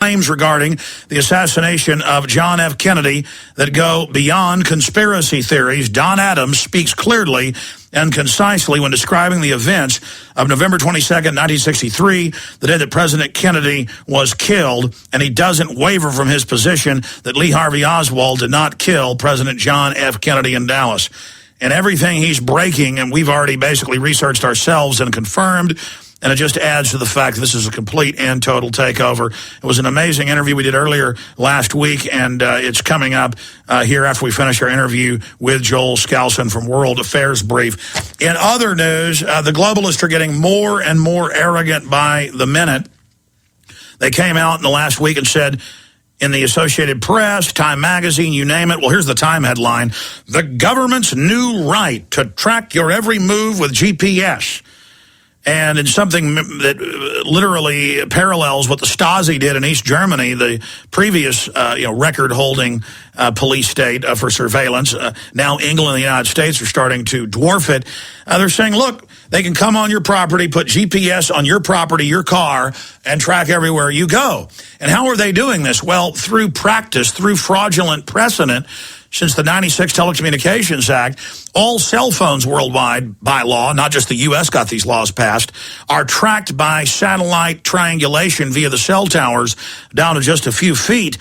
claims regarding the assassination of John F. Kennedy that go beyond conspiracy theories. Don Adams speaks clearly and concisely when describing the events of November 22nd, 1963, the day that President Kennedy was killed, and he doesn't waver from his position that Lee Harvey Oswald did not kill President John F. Kennedy in Dallas. And everything he's breaking, and we've already basically researched ourselves and confirmed, and it just adds to the fact that this is a complete and total takeover. It was an amazing interview we did earlier last week, and it's coming up here after we finish our interview with Joel Skousen from World Affairs Brief. In other news, the globalists are getting more and more arrogant by the minute. They came out in the last week and said, in the Associated Press, Time Magazine, you name it. Well, here's the Time headline. The government's new right to track your every move with GPS. And it's something that literally parallels what the Stasi did in East Germany, the previous record-holding police state for surveillance. Now England and the United States are starting to dwarf it. They're saying, look, they can come on your property, put GPS on your property, your car, and track everywhere you go. And how are they doing this? Well, through practice, through fraudulent precedent. Since the 96 Telecommunications Act, all cell phones worldwide, by law, not just the U.S. got these laws passed, are tracked by satellite triangulation via the cell towers down to just a few feet.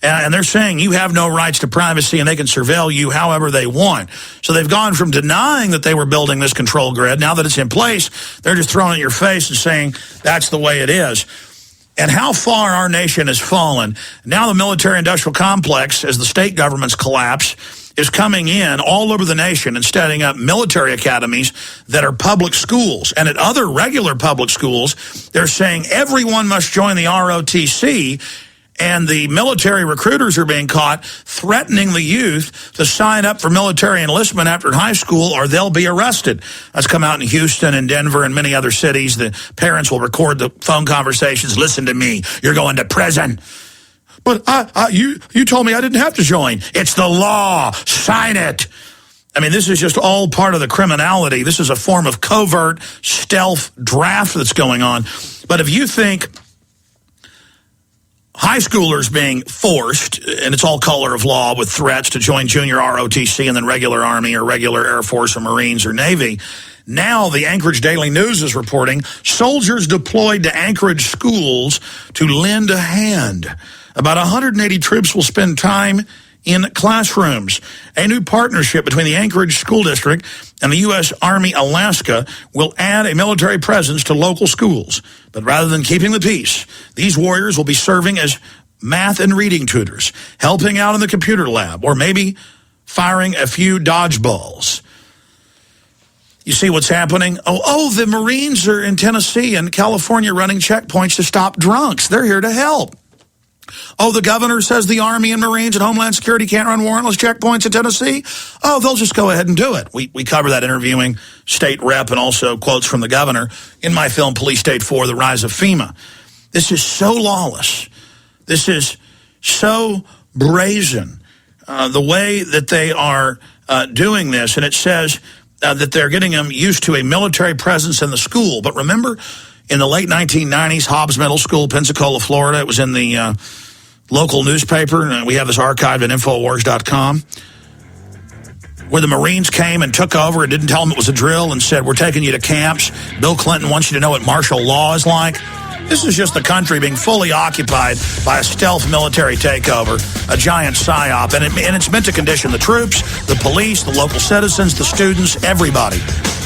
And they're saying you have no rights to privacy and they can surveil you however they want. So they've gone from denying that they were building this control grid. Now that it's in place, they're just throwing it in your face and saying that's the way it is. And how far our nation has fallen. Now the military-industrial complex, as the state governments collapse, is coming in all over the nation and setting up military academies that are public schools. And at other regular public schools, they're saying everyone must join the ROTC, and the military recruiters are being caught threatening the youth to sign up for military enlistment after high school or they'll be arrested. That's come out in Houston and Denver and many other cities. The parents will record the phone conversations. Listen to me. You're going to prison. But you told me I didn't have to join. It's the law. Sign it. I mean, this is just all part of the criminality. This is a form of covert stealth draft that's going on. But if you think high schoolers being forced, and it's all color of law with threats to join junior ROTC and then regular Army or regular Air Force or Marines or Navy. Now the Anchorage Daily News is reporting soldiers deployed to Anchorage schools to lend a hand. About 180 troops will spend time in classrooms. A new partnership between the Anchorage School District and the U.S. Army Alaska will add a military presence to local schools. But rather than keeping the peace, these warriors will be serving as math and reading tutors, helping out in the computer lab, or maybe firing a few dodgeballs. You see what's happening? Oh, the Marines are in Tennessee and California running checkpoints to stop drunks. They're here to help. Oh, the governor says the Army and Marines and Homeland Security can't run warrantless checkpoints in Tennessee? Oh, they'll just go ahead and do it. We cover that interviewing state rep and also quotes from the governor in my film Police State 4, The Rise of FEMA. This is so lawless. This is so brazen, the way that they are doing this. And it says that they're getting them used to a military presence in the school. But remember, in the late 1990s, Hobbs Middle School, Pensacola, Florida, it was in the local newspaper, and we have this archived at Infowars.com, where the Marines came and took over and didn't tell them it was a drill and said, we're taking you to camps. Bill Clinton wants you to know what martial law is like. This is just the country being fully occupied by a stealth military takeover, a giant psyop, and it's meant to condition the troops, the police, the local citizens, the students, everybody.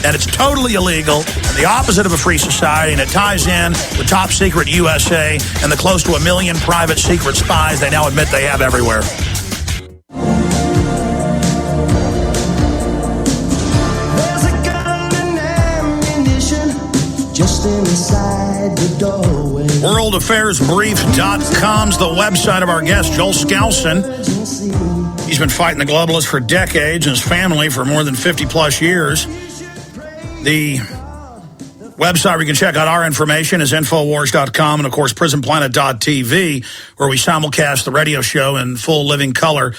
And it's totally illegal and the opposite of a free society, and it ties in with top secret USA and the close to 1 million private secret spies they now admit they have everywhere. There's a gun and ammunition just inside the doorway. WorldAffairsBrief.com's the website of our guest, Joel Skousen. He's been fighting the globalists for decades and his family for more than 50-plus years. The website where you can check out our information is Infowars.com and, of course, PrisonPlanet.tv, where we simulcast the radio show in full living color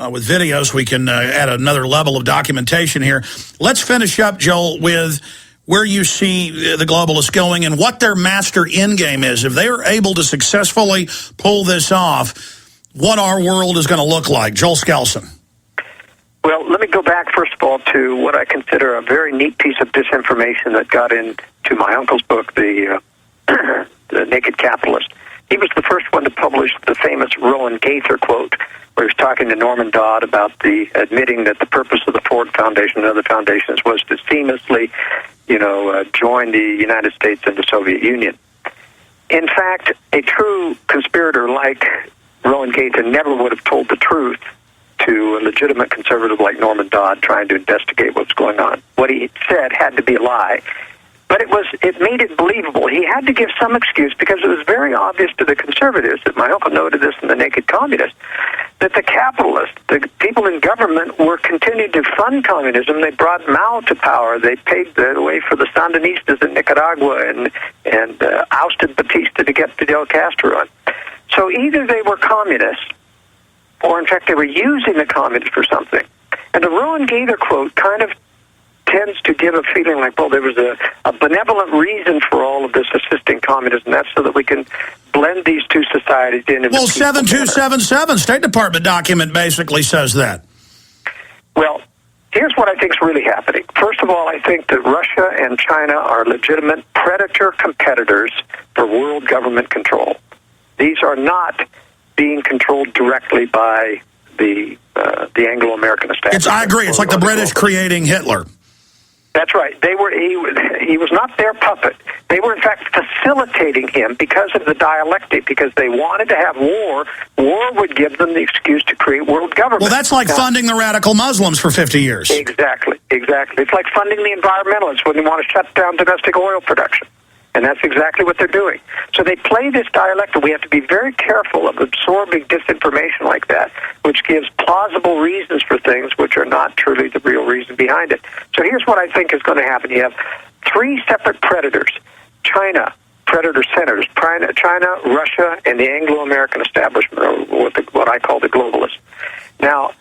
with videos. We can add another level of documentation here. Let's finish up, Joel, with where you see the globalists going and what their master endgame is. If they are able to successfully pull this off, what our world is going to look like. Joel Skousen. Well, let me go back, first of all, to what I consider a very neat piece of disinformation that got into my uncle's book, The Naked Capitalist. He was the first one to publish the famous Rowan Gaither quote, where he was talking to Norman Dodd about admitting that the purpose of the Ford Foundation and other foundations was to seamlessly, join the United States and the Soviet Union. In fact, a true conspirator like Rowan Gaither never would have told the truth to a legitimate conservative like Norman Dodd trying to investigate what's going on. What he said had to be a lie. But it made it believable. He had to give some excuse because it was very obvious to the conservatives, that my uncle noted this in The Naked Communist, that the capitalists, the people in government, were continuing to fund communism. They brought Mao to power. They paved the way for the Sandinistas in Nicaragua and ousted Batista to get Fidel Castro on. So either they were communists, or in fact they were using the communists for something. And the Rowan Gaither quote kind of tends to give a feeling like, well, there was a benevolent reason for all of this assisting communism. That's so that we can blend these two societies in. Well, 7277 State Department document basically says that. Well, here's what I think is really happening. First of all, I think that Russia and China are legitimate predator competitors for world government control. These are not being controlled directly by the Anglo-American establishment. I agree. It's like the British creating Hitler. That's right. He was not their puppet. They were, in fact, facilitating him because of the dialectic, because they wanted to have war. War would give them the excuse to create world government. Well, that's like funding the radical Muslims for 50 years. Exactly. It's like funding the environmentalists when they want to shut down domestic oil production. And that's exactly what they're doing. So they play this dialectic. We have to be very careful of absorbing disinformation like that, which gives plausible reasons for things which are not truly the real reason behind it. So here's what I think is going to happen. You have three separate predators. China, predator centers. China, Russia, and the Anglo-American establishment, or what I call the globalists. Now,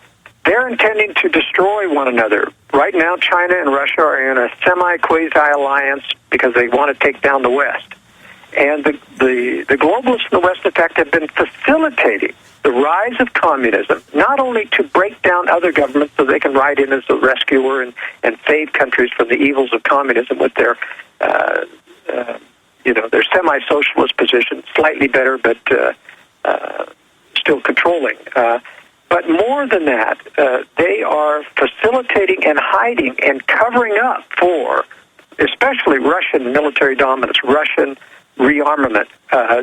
they're intending to destroy one another. Right now, China and Russia are in a semi-quasi-alliance because they want to take down the West. And the globalists in the West, in fact, have been facilitating the rise of communism, not only to break down other governments so they can ride in as a rescuer and save countries from the evils of communism with their semi-socialist position, slightly better, but still controlling. But more than that, they are facilitating and hiding and covering up for, especially Russian military dominance, Russian rearmament.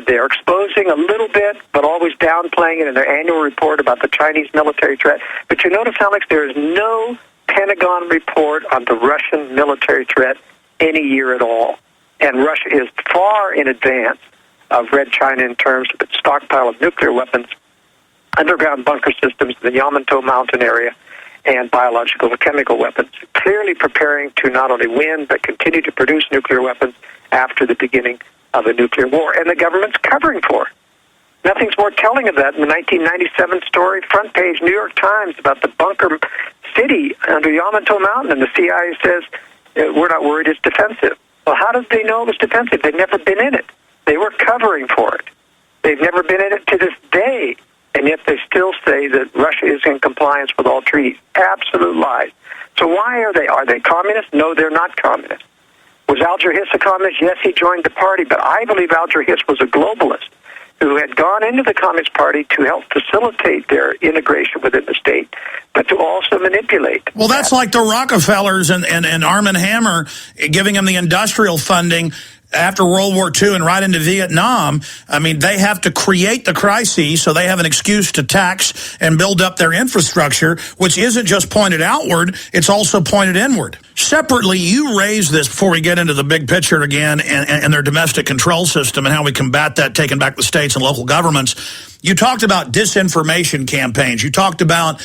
They are exposing a little bit, but always downplaying it in their annual report about the Chinese military threat. But you notice, Alex, there is no Pentagon report on the Russian military threat any year at all. And Russia is far in advance of Red China in terms of its stockpile of nuclear weapons, underground bunker systems in the Yamato mountain area, and biological and chemical weapons, clearly preparing to not only win, but continue to produce nuclear weapons after the beginning of a nuclear war. And the government's covering for it. Nothing's more telling of that in the 1997 story, front page New York Times, about the bunker city under Yamato Mountain, and the CIA says, we're not worried, it's defensive. Well, how did they know it was defensive? They've never been in it. They were covering for it. They've never been in it to this day. And yet they still say that Russia is in compliance with all treaties. Absolute lies. So why are they? Are they communists? No, they're not communists. Was Alger Hiss a communist? Yes, he joined the party, but I believe Alger Hiss was a globalist who had gone into the Communist Party to help facilitate their integration within the state, but to also manipulate. Well, that's like the Rockefellers and Arm & Hammer giving them the industrial funding after World War II and right into Vietnam. I mean, they have to create the crises so they have an excuse to tax and build up their infrastructure, which isn't just pointed outward, it's also pointed inward. Separately, you raised this before we get into the big picture again and their domestic control system and how we combat that, taking back the states and local governments. You talked about disinformation campaigns. You talked about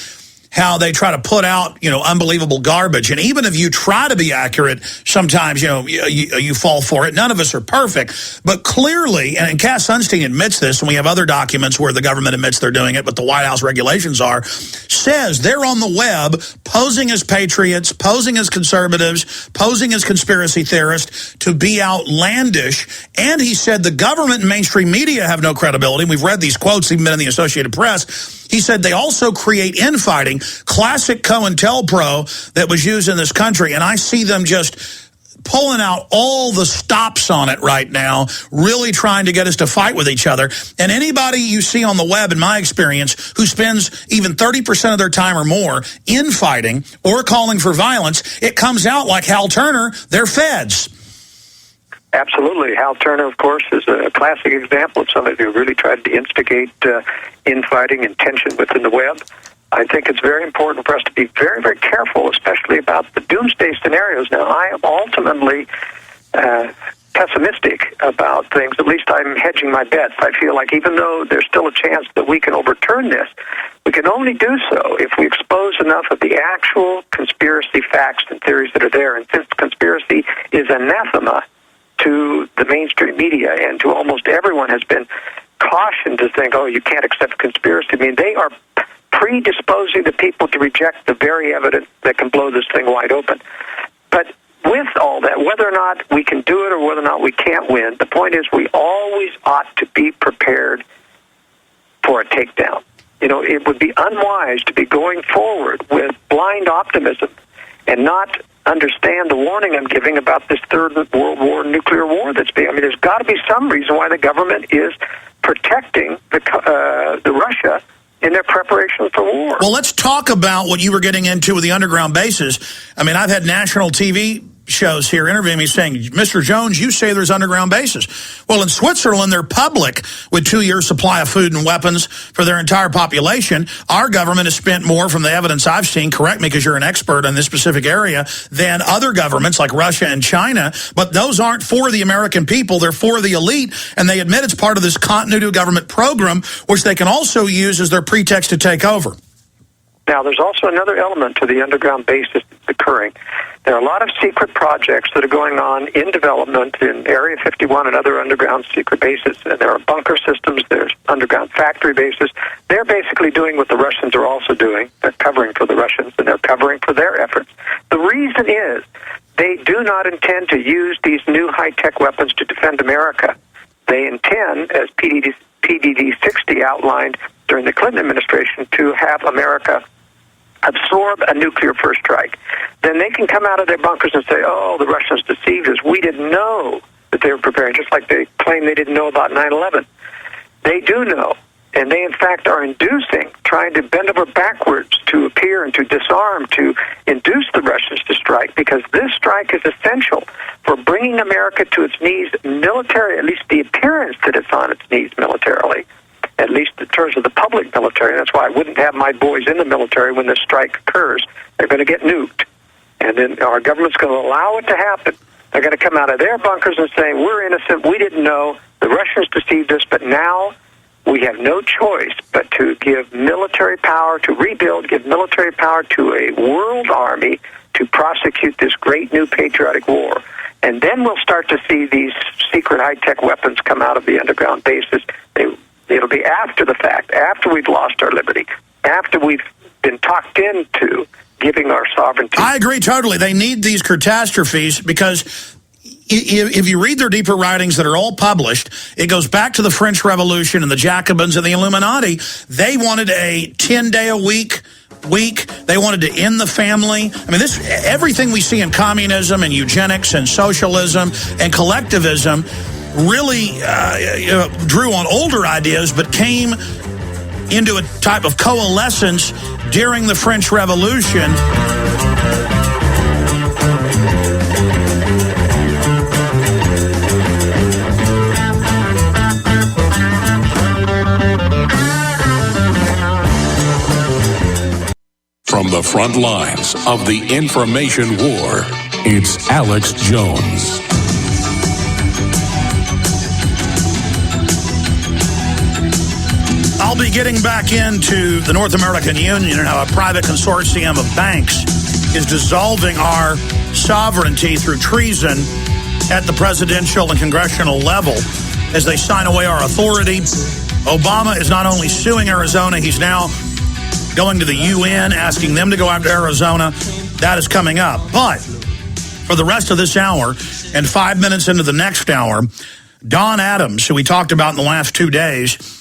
how they try to put out, unbelievable garbage. And even if you try to be accurate, sometimes, you fall for it. None of us are perfect. But clearly, and Cass Sunstein admits this, and we have other documents where the government admits they're doing it, but the White House regulations are, says they're on the web posing as patriots, posing as conservatives, posing as conspiracy theorists to be outlandish. And he said the government and mainstream media have no credibility. We've read these quotes, even been in the Associated Press. He said they also create infighting, classic COINTELPRO that was used in this country. And I see them just pulling out all the stops on it right now, really trying to get us to fight with each other. And anybody you see on the web, in my experience, who spends even 30% of their time or more infighting or calling for violence, it comes out like Hal Turner, they're feds. Absolutely. Hal Turner, of course, is a classic example of somebody who really tried to instigate infighting and tension within the web. I think it's very important for us to be very, very careful, especially about the doomsday scenarios. Now, I am ultimately pessimistic about things. At least I'm hedging my bets. I feel like even though there's still a chance that we can overturn this, we can only do so if we expose enough of the actual conspiracy facts and theories that are there. And since conspiracy is anathema to the mainstream media and to almost everyone has been cautioned to think, oh, you can't accept conspiracy. I mean, they are predisposing the people to reject the very evidence that can blow this thing wide open. But with all that, whether or not we can do it or whether or not we can't win, the point is we always ought to be prepared for a takedown. It would be unwise to be going forward with blind optimism and not understand the warning I'm giving about this Third World War, nuclear war that's being. I mean, there's got to be some reason why the government is protecting the Russia in their preparation for war. Well, let's talk about what you were getting into with the underground bases. I mean, I've had national TV shows here interviewing me saying, Mr. Jones, you say there's underground bases. Well, in Switzerland, they're public with 2 years' supply of food and weapons for their entire population. Our government has spent more, from the evidence I've seen, correct me because you're an expert in this specific area, than other governments like Russia and China. But those aren't for the American people. They're for the elite. And they admit it's part of this continuity of government program, which they can also use as their pretext to take over. Now, there's also another element to the underground bases that's occurring. There are a lot of secret projects that are going on in development in Area 51 and other underground secret bases. And there are bunker systems, there's underground factory bases. They're basically doing what the Russians are also doing. They're covering for the Russians, and they're covering for their efforts. The reason is they do not intend to use these new high-tech weapons to defend America. They intend, as PDD-60 outlined during the Clinton administration, to have America absorb a nuclear first strike. Then they can come out of their bunkers and say, oh, the Russians deceived us. We didn't know that they were preparing, just like they claim they didn't know about 9/11. They do know, and they, in fact, are inducing, trying to bend over backwards to appear and to disarm, to induce the Russians to strike, because this strike is essential for bringing America to its knees militarily, at least the appearance that it's on its knees militarily, at least in terms of the public military. That's why I wouldn't have my boys in the military when this strike occurs. They're going to get nuked. And then our government's going to allow it to happen. They're going to come out of their bunkers and say, we're innocent, we didn't know, the Russians deceived us, but now we have no choice but to give military power, to rebuild, give military power to a world army to prosecute this great new patriotic war. And then we'll start to see these secret high-tech weapons come out of the underground bases. It'll be after the fact, after we've lost our liberty, after we've been talked into giving our sovereignty. I agree totally. They need these catastrophes because if you read their deeper writings that are all published, it goes back to the French Revolution and the Jacobins and the Illuminati. They wanted a 10-day-a-week week. They wanted to end the family. I mean, everything we see in communism and eugenics and socialism and collectivism really drew on older ideas, but came into a type of coalescence during the French Revolution. From the front lines of the information war, it's Alex Jones. I'll I'll be getting back into the North American Union and how a private consortium of banks is dissolving our sovereignty through treason at the presidential and congressional level as they sign away our authority. Obama is not only suing Arizona, he's now going to the UN, asking them to go after Arizona. That is coming up. But for the rest of this hour and 5 minutes into the next hour, Don Adams, who we talked about in the last 2 days,